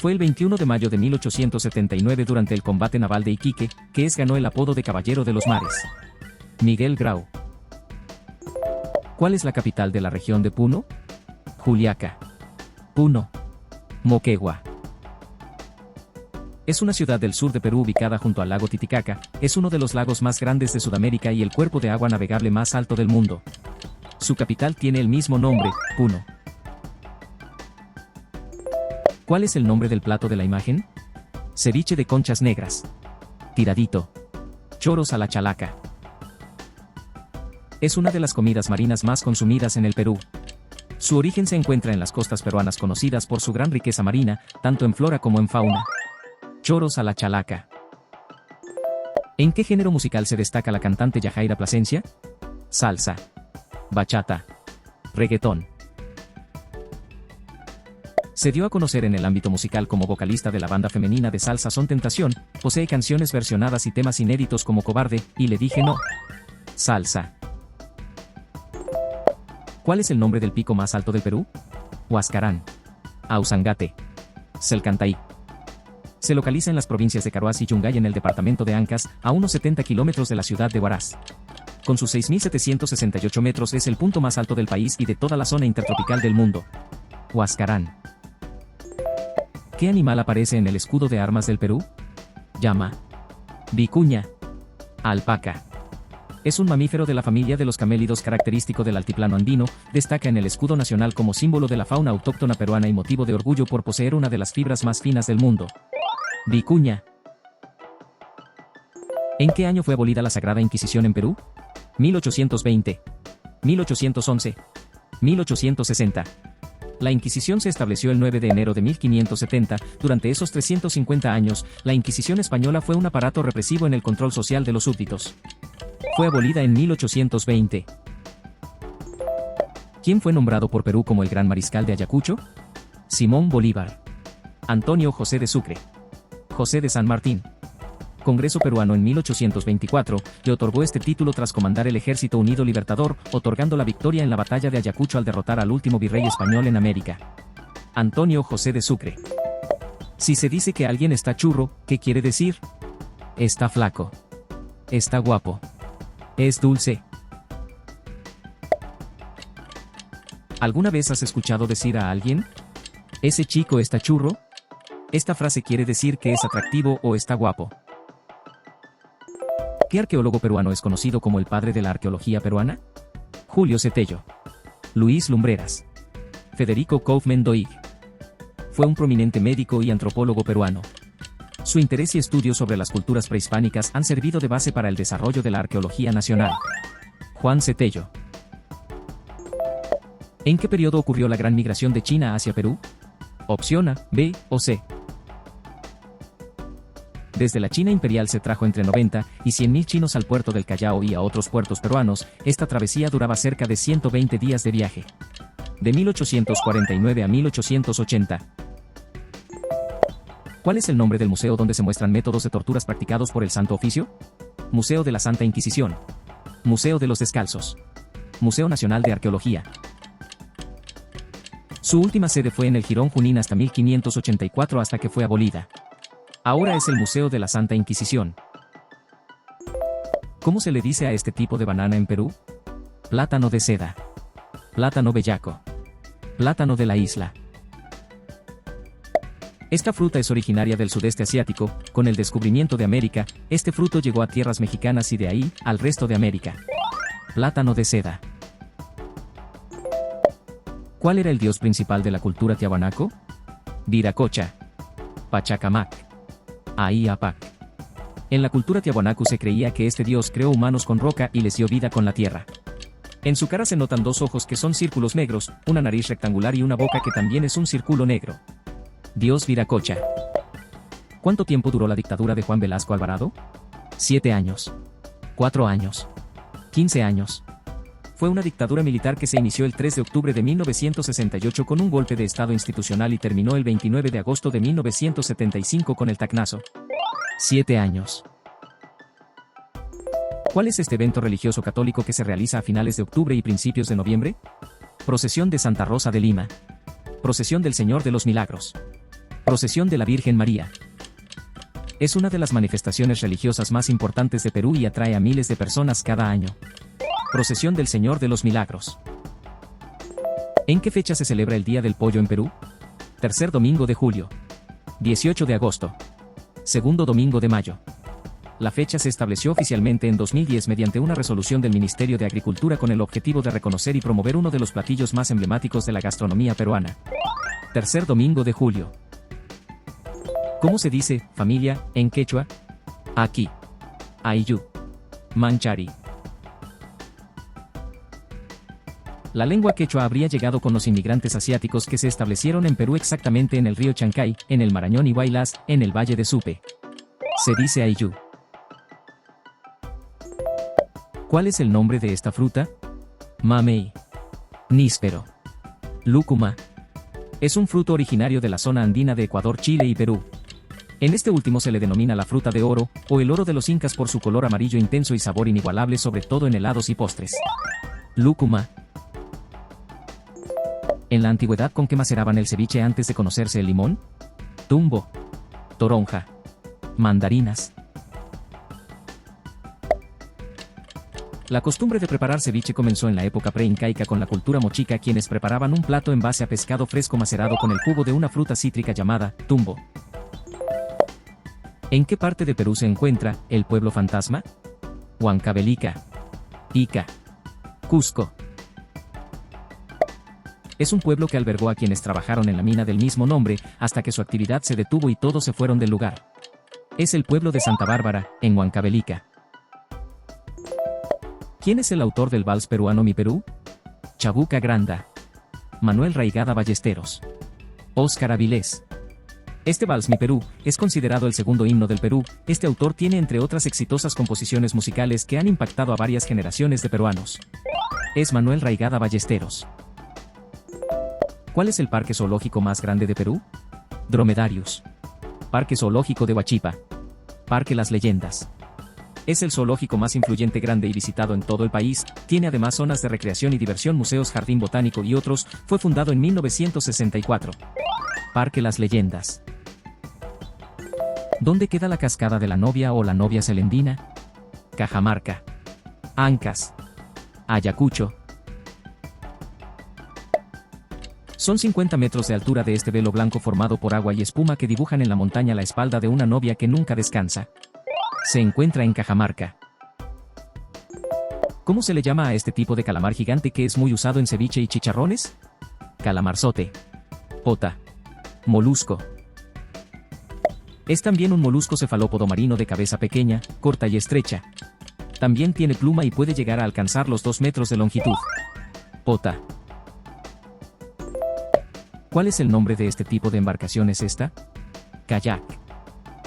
Fue el 21 de mayo de 1879, durante el combate naval de Iquique, que ganó el apodo de Caballero de los Mares. Miguel Grau. ¿Cuál es la capital de la región de Puno? Juliaca. Puno. Moquegua. Es una ciudad del sur de Perú ubicada junto al lago Titicaca, es uno de los lagos más grandes de Sudamérica y el cuerpo de agua navegable más alto del mundo. Su capital tiene el mismo nombre, Puno. ¿Cuál es el nombre del plato de la imagen? Ceviche de conchas negras. Tiradito. Choros a la chalaca. Es una de las comidas marinas más consumidas en el Perú. Su origen se encuentra en las costas peruanas, conocidas por su gran riqueza marina, tanto en flora como en fauna. Choros a la chalaca. ¿En qué género musical se destaca la cantante Yajaira Plasencia? Salsa. Bachata. Reggaetón. Se dio a conocer en el ámbito musical como vocalista de la banda femenina de salsa Son Tentación, posee canciones versionadas y temas inéditos como Cobarde y Le Dije No. Salsa. ¿Cuál es el nombre del pico más alto del Perú? Huascarán. Ausangate. Selcantay. Se localiza en las provincias de Carhuaz y Yungay, en el departamento de Ancash, a unos 70 kilómetros de la ciudad de Huaraz. Con sus 6.768 metros es el punto más alto del país y de toda la zona intertropical del mundo. Huascarán. ¿Qué animal aparece en el escudo de armas del Perú? Llama. Vicuña. Alpaca. Es un mamífero de la familia de los camélidos característico del altiplano andino, destaca en el escudo nacional como símbolo de la fauna autóctona peruana y motivo de orgullo por poseer una de las fibras más finas del mundo. Vicuña. ¿En qué año fue abolida la Sagrada Inquisición en Perú? 1820. 1811. 1860. La Inquisición se estableció el 9 de enero de 1570. Durante esos 350 años, la Inquisición española fue un aparato represivo en el control social de los súbditos. Fue abolida en 1820. ¿Quién fue nombrado por Perú como el gran mariscal de Ayacucho? Simón Bolívar. Antonio José de Sucre. José de San Martín. Congreso peruano en 1824 le otorgó este título tras comandar el Ejército Unido Libertador, otorgando la victoria en la batalla de Ayacucho al derrotar al último virrey español en América. Antonio José de Sucre. Si se dice que alguien está churro, ¿qué quiere decir? Está flaco. Está guapo. Es dulce. ¿Alguna vez has escuchado decir a alguien? ¿Ese chico está churro? Esta frase quiere decir que es atractivo o está guapo. ¿Qué arqueólogo peruano es conocido como el padre de la arqueología peruana? Julio Cetello. Luis Lumbreras. Federico Kaufmann Doig. Fue un prominente médico y antropólogo peruano. Su interés y estudios sobre las culturas prehispánicas han servido de base para el desarrollo de la arqueología nacional. Juan Cetello. ¿En qué periodo ocurrió la gran migración de China hacia Perú? Opción A, B o C. Desde la China imperial se trajo entre 90 y 100.000 chinos al puerto del Callao y a otros puertos peruanos. Esta travesía duraba cerca de 120 días de viaje. De 1849 a 1880. ¿Cuál es el nombre del museo donde se muestran métodos de torturas practicados por el Santo Oficio? Museo de la Santa Inquisición. Museo de los Descalzos. Museo Nacional de Arqueología. Su última sede fue en el Jirón Junín hasta 1584 hasta que fue abolida. Ahora es el Museo de la Santa Inquisición. ¿Cómo se le dice a este tipo de banana en Perú? Plátano de seda. Plátano bellaco. Plátano de la isla. Esta fruta es originaria del sudeste asiático. Con el descubrimiento de América, este fruto llegó a tierras mexicanas y de ahí, al resto de América. Plátano de seda. ¿Cuál era el dios principal de la cultura tiahuanaco? Viracocha. Pachacamac. Aiapac. En la cultura tiahuanaco se creía que este dios creó humanos con roca y les dio vida con la tierra. En su cara se notan dos ojos que son círculos negros, una nariz rectangular y una boca que también es un círculo negro. Dios Viracocha. ¿Cuánto tiempo duró la dictadura de Juan Velasco Alvarado? 7 años. 4 años. 15 años. Fue una dictadura militar que se inició el 3 de octubre de 1968 con un golpe de estado institucional y terminó el 29 de agosto de 1975 con el tacnazo. 7 años. ¿Cuál es este evento religioso católico que se realiza a finales de octubre y principios de noviembre? Procesión de Santa Rosa de Lima. Procesión del Señor de los Milagros. Procesión de la Virgen María. Es una de las manifestaciones religiosas más importantes de Perú y atrae a miles de personas cada año. Procesión del Señor de los Milagros. ¿En qué fecha se celebra el Día del Pollo en Perú? Tercer domingo de julio. 18 de agosto. Segundo domingo de mayo. La fecha se estableció oficialmente en 2010 mediante una resolución del Ministerio de Agricultura con el objetivo de reconocer y promover uno de los platillos más emblemáticos de la gastronomía peruana. Tercer domingo de julio. ¿Cómo se dice, familia, en quechua? Aquí. Ayllu. Manchari. La lengua quechua habría llegado con los inmigrantes asiáticos que se establecieron en Perú exactamente en el río Chancay, en el Marañón y Huaylas, en el Valle de Supe. Se dice ayllu. ¿Cuál es el nombre de esta fruta? Mamey. Níspero. Lúcuma. Es un fruto originario de la zona andina de Ecuador, Chile y Perú. En este último se le denomina la fruta de oro, o el oro de los incas por su color amarillo intenso y sabor inigualable sobre todo en helados y postres. Lúcuma. En la antigüedad, ¿con qué maceraban el ceviche antes de conocerse el limón? Tumbo. Toronja. Mandarinas. La costumbre de preparar ceviche comenzó en la época preincaica con la cultura mochica, quienes preparaban un plato en base a pescado fresco macerado con el jugo de una fruta cítrica llamada tumbo. ¿En qué parte de Perú se encuentra el pueblo fantasma? Huancavelica. Ica. Cusco. Es un pueblo que albergó a quienes trabajaron en la mina del mismo nombre, hasta que su actividad se detuvo y todos se fueron del lugar. Es el pueblo de Santa Bárbara, en Huancavelica. ¿Quién es el autor del vals peruano Mi Perú? Chabuca Granda. Manuel Raigada Ballesteros. Óscar Avilés. Este vals Mi Perú es considerado el segundo himno del Perú. Este autor tiene entre otras exitosas composiciones musicales que han impactado a varias generaciones de peruanos. Es Manuel Raigada Ballesteros. ¿Cuál es el parque zoológico más grande de Perú? Dromedarios. Parque Zoológico de Huachipa. Parque Las Leyendas. Es el zoológico más influyente, grande y visitado en todo el país. Tiene además zonas de recreación y diversión, museos, jardín botánico y otros. Fue fundado en 1964. Parque Las Leyendas. ¿Dónde queda la cascada de la novia o la novia celendina? Cajamarca. Ancas. Ayacucho. Son 50 metros de altura de este velo blanco formado por agua y espuma que dibujan en la montaña la espalda de una novia que nunca descansa. Se encuentra en Cajamarca. ¿Cómo se le llama a este tipo de calamar gigante que es muy usado en ceviche y chicharrones? Calamarzote. Pota. Molusco. Es también un molusco cefalópodo marino de cabeza pequeña, corta y estrecha. También tiene pluma y puede llegar a alcanzar los 2 metros de longitud. Pota. ¿Cuál es el nombre de este tipo de embarcación? ¿Es esta? Kayak.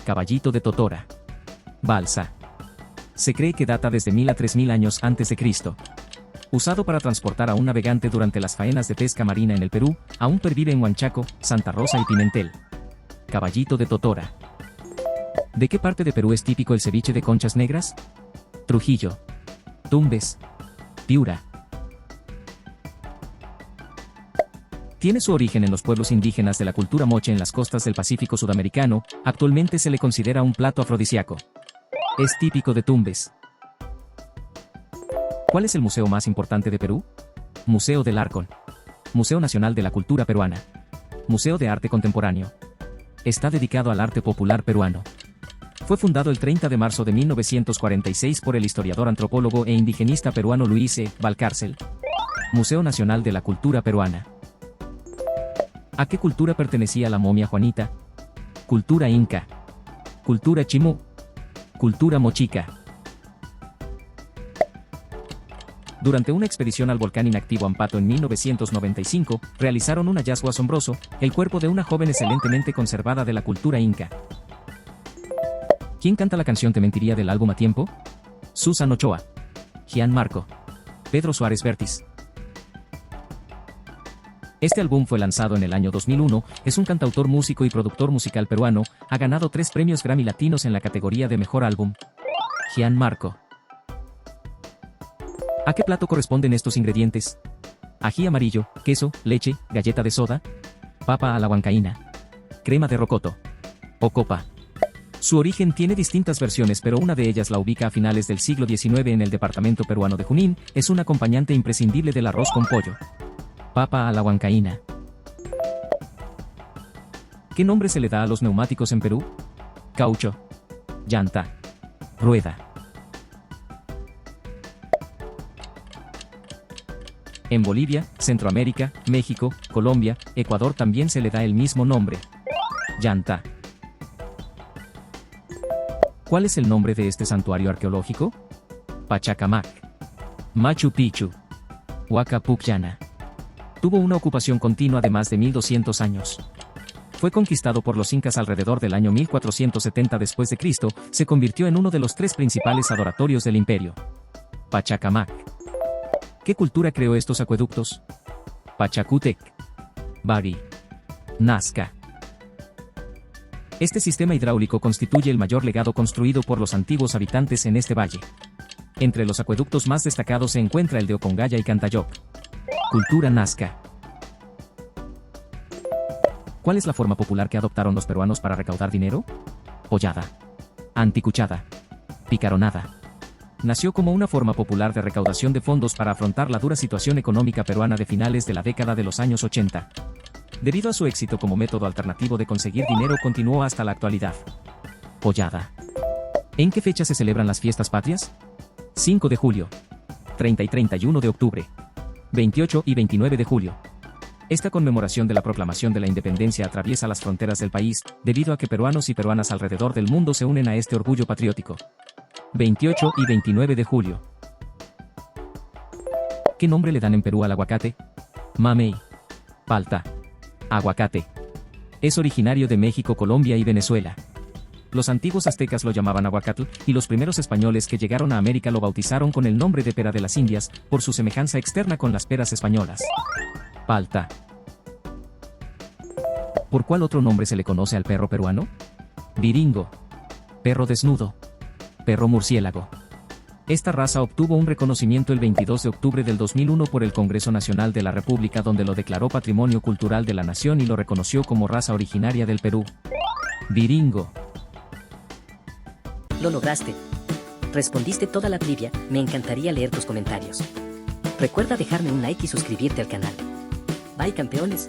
Caballito de Totora. Balsa. Se cree que data desde 1000 a 3000 años antes de Cristo. Usado para transportar a un navegante durante las faenas de pesca marina en el Perú, aún pervive en Huanchaco, Santa Rosa y Pimentel. Caballito de Totora. ¿De qué parte de Perú es típico el ceviche de conchas negras? Trujillo. Tumbes. Piura. Tiene su origen en los pueblos indígenas de la cultura moche en las costas del Pacífico sudamericano. Actualmente se le considera un plato afrodisíaco. Es típico de Tumbes. ¿Cuál es el museo más importante de Perú? Museo del Arcón. Museo Nacional de la Cultura Peruana. Museo de Arte Contemporáneo. Está dedicado al arte popular peruano. Fue fundado el 30 de marzo de 1946 por el historiador, antropólogo e indigenista peruano Luis E. Valcárcel. Museo Nacional de la Cultura Peruana. ¿A qué cultura pertenecía la momia Juanita? Cultura inca. Cultura chimú. Cultura mochica. Durante una expedición al volcán inactivo Ampato en 1995, realizaron un hallazgo asombroso, el cuerpo de una joven excelentemente conservada de la cultura inca. ¿Quién canta la canción Te mentiría del álbum A Tiempo? Susan Ochoa. Gian Marco. Pedro Suárez Vértiz. Este álbum fue lanzado en el año 2001, es un cantautor, músico y productor musical peruano, ha ganado 3 premios Grammy Latinos en la categoría de Mejor Álbum. Gian Marco. ¿A qué plato corresponden estos ingredientes? Ají amarillo, queso, leche, galleta de soda, papa a la huancaína, crema de rocoto, o copa. Su origen tiene distintas versiones, pero una de ellas la ubica a finales del siglo XIX en el departamento peruano de Junín, es un acompañante imprescindible del arroz con pollo. Papa a la huancaína. ¿Qué nombre se le da a los neumáticos en Perú? Caucho. Llanta. Rueda. En Bolivia, Centroamérica, México, Colombia, Ecuador también se le da el mismo nombre. Llanta. ¿Cuál es el nombre de este santuario arqueológico? Pachacamac. Machu Picchu. Huaca Pucllana. Tuvo una ocupación continua de más de 1200 años. Fue conquistado por los incas alrededor del año 1470 después de Cristo, se convirtió en uno de los 3 principales adoratorios del imperio. Pachacamac. ¿Qué cultura creó estos acueductos? Pachacútec. Bari. Nazca. Este sistema hidráulico constituye el mayor legado construido por los antiguos habitantes en este valle. Entre los acueductos más destacados se encuentra el de Ocongaya y Cantayoc. Cultura Nazca. ¿Cuál es la forma popular que adoptaron los peruanos para recaudar dinero? Pollada. Anticuchada. Picaronada. Nació como una forma popular de recaudación de fondos para afrontar la dura situación económica peruana de finales de la década de los años 80. Debido a su éxito como método alternativo de conseguir dinero, continuó hasta la actualidad. Pollada. ¿En qué fecha se celebran las fiestas patrias? 5 de julio. 30 y 31 de octubre. 28 y 29 de julio. Esta conmemoración de la proclamación de la independencia atraviesa las fronteras del país, debido a que peruanos y peruanas alrededor del mundo se unen a este orgullo patriótico. 28 y 29 de julio. ¿Qué nombre le dan en Perú al aguacate? Mamey. Palta. Aguacate. Es originario de México, Colombia y Venezuela. Los antiguos aztecas lo llamaban aguacatl, y los primeros españoles que llegaron a América lo bautizaron con el nombre de pera de las Indias, por su semejanza externa con las peras españolas. Palta. ¿Por cuál otro nombre se le conoce al perro peruano? Viringo. Perro desnudo. Perro murciélago. Esta raza obtuvo un reconocimiento el 22 de octubre del 2001 por el Congreso Nacional de la República, donde lo declaró Patrimonio Cultural de la Nación y lo reconoció como raza originaria del Perú. Viringo. Lo lograste. Respondiste toda la trivia, me encantaría leer tus comentarios. Recuerda dejarme un like y suscribirte al canal. Bye, campeones.